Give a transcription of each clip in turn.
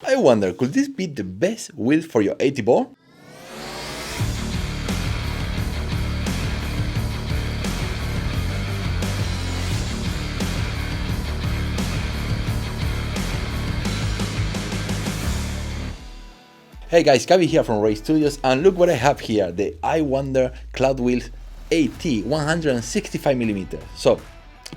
I wonder, could this be the best wheel for your AT board? Hey guys, Kavi here from Ray Studios, and look what I have here, the I Wonder Cloudwheels AT 165mm. So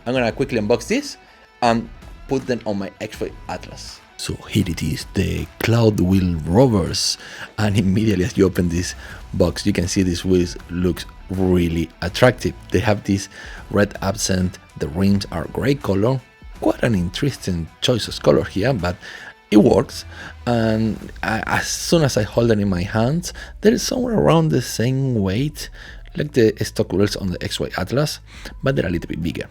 I'm gonna quickly unbox this and put them on my X-Ray Atlas. So here it is, the Cloudwheel Rovers, and immediately as you open this box you can see these wheels looks really attractive. They have this red accent, the rims are gray color, quite an interesting choice of color here, but it works. And as soon as I hold it in my hands, there is somewhere around the same weight like the stock wheels on the X-Ray Atlas, but they're a little bit bigger.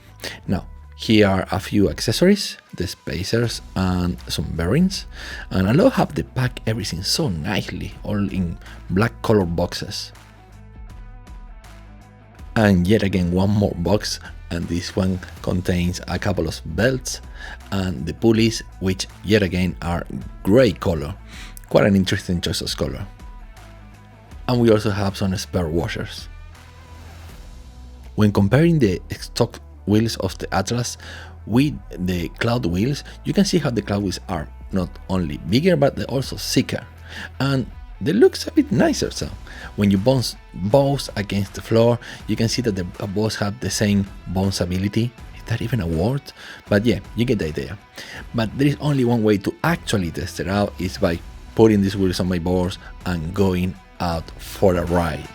Now here are a few accessories, the spacers and some bearings, and I love how they pack everything so nicely, all in black color boxes. And yet again one more box, and this one contains a couple of belts and the pulleys, which yet again are gray color, quite an interesting choice of color. And we also have some spare washers. When comparing the stock wheels of the Atlas with the Cloudwheels, you can see how the Cloudwheels are not only bigger but they're also thicker, and they looks a bit nicer. So when you bounce both against the floor, you can see that they both have the same bounceability. Is that even a word? But yeah, you get the idea. But there is only one way to actually test it out, is by putting these wheels on my boards and going out for a ride.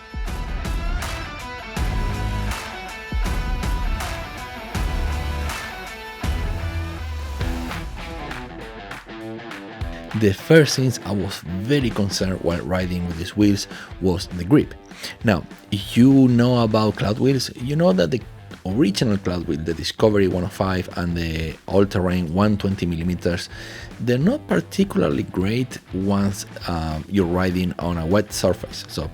The first things I was very concerned while riding with these wheels was the grip. Now, if you know about Cloudwheels, you know that the original Cloudwheel, the Discovery 105 and the all-terrain 120mm, they're not particularly great once you're riding on a wet surface, so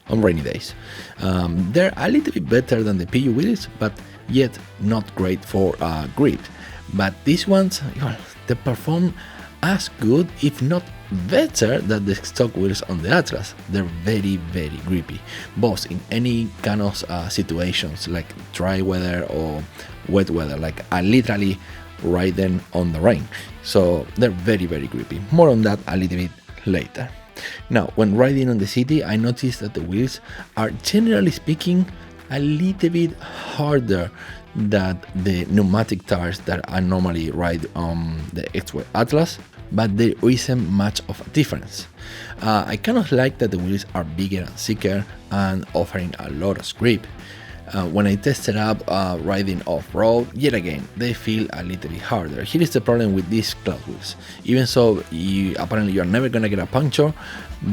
on rainy days. They're a little bit better than the PU wheels, but yet not great for grip. But these ones, well, they perform as good, if not better, than the stock wheels on the Atlas. They're very, very grippy, both in any kind of situations like dry weather or wet weather. Like I literally ride them on the rain, so they're very, very grippy. More on that a little bit later. Now, when riding on the city, I noticed that the wheels are, generally speaking, a little bit harder than the pneumatic tires that I normally ride on the X-Ray Atlas, but there isn't much of a difference. I kind of like that the wheels are bigger and thicker and offering a lot of grip. When I tested up riding off-road, yet again, they feel a little bit harder. Here is the problem with these Cloudwheels. Even so, apparently you're never gonna get a puncture,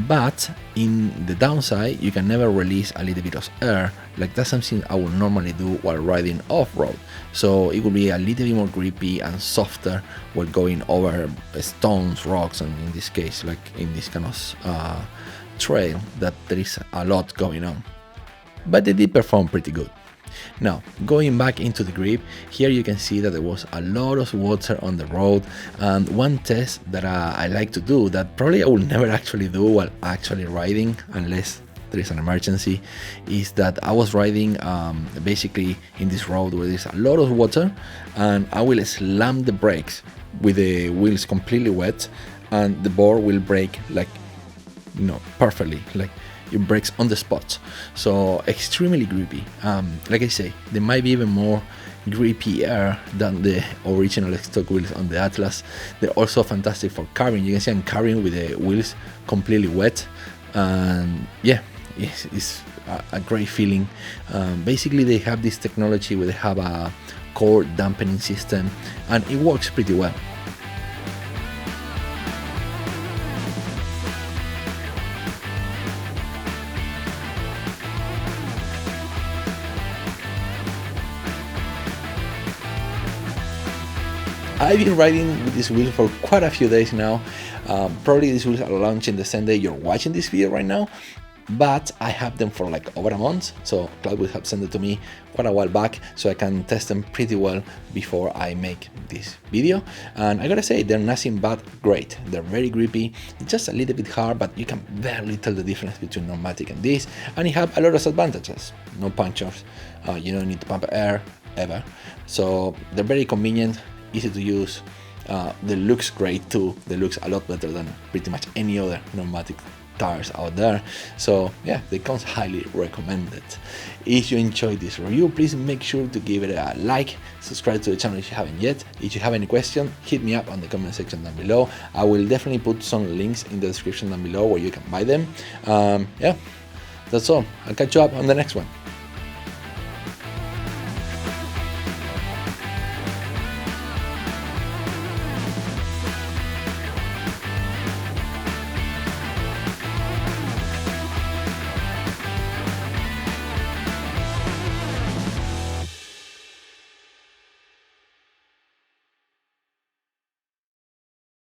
but in the downside, you can never release a little bit of air. Like that's something I would normally do while riding off-road. So it will be a little bit more grippy and softer while going over stones, rocks, and in this case, like in this kind of trail that there is a lot going on. But they did perform pretty good. Now, going back into the grip, here you can see that there was a lot of water on the road, and one test that I like to do, that probably I will never actually do while actually riding unless there is an emergency, is that I was riding basically in this road where there's a lot of water, and I will slam the brakes with the wheels completely wet, and the board will brake like, you know, perfectly, like it breaks on the spot. So extremely grippy. Like I say, they might be even more grippier than the original stock wheels on the Atlas. They're also fantastic for carrying. You can see I'm carrying with the wheels completely wet, and yeah, it's a great feeling. Basically, they have this technology where they have a core dampening system, and it works pretty well. I've been riding with this wheel for quite a few days now. Probably these wheels are launching the same day you're watching this video right now, but I have them for like over a month. So Cloudwheels have sent it to me quite a while back, so I can test them pretty well before I make this video. And I gotta say, they're nothing but great. They're very grippy, just a little bit hard, but you can barely tell the difference between pneumatic and this. And it have a lot of advantages. No punctures, you don't need to pump air ever. So they're very convenient, easy to use. They looks great too. They looks a lot better than pretty much any other pneumatic tires out there. So yeah, they come highly recommended. If you enjoyed this review, please make sure to give it a like, subscribe to the channel if you haven't yet. If you have any question, hit me up on the comment section down below. I will definitely put some links in the description down below where you can buy them. Yeah, that's all. I'll catch you up on the next one.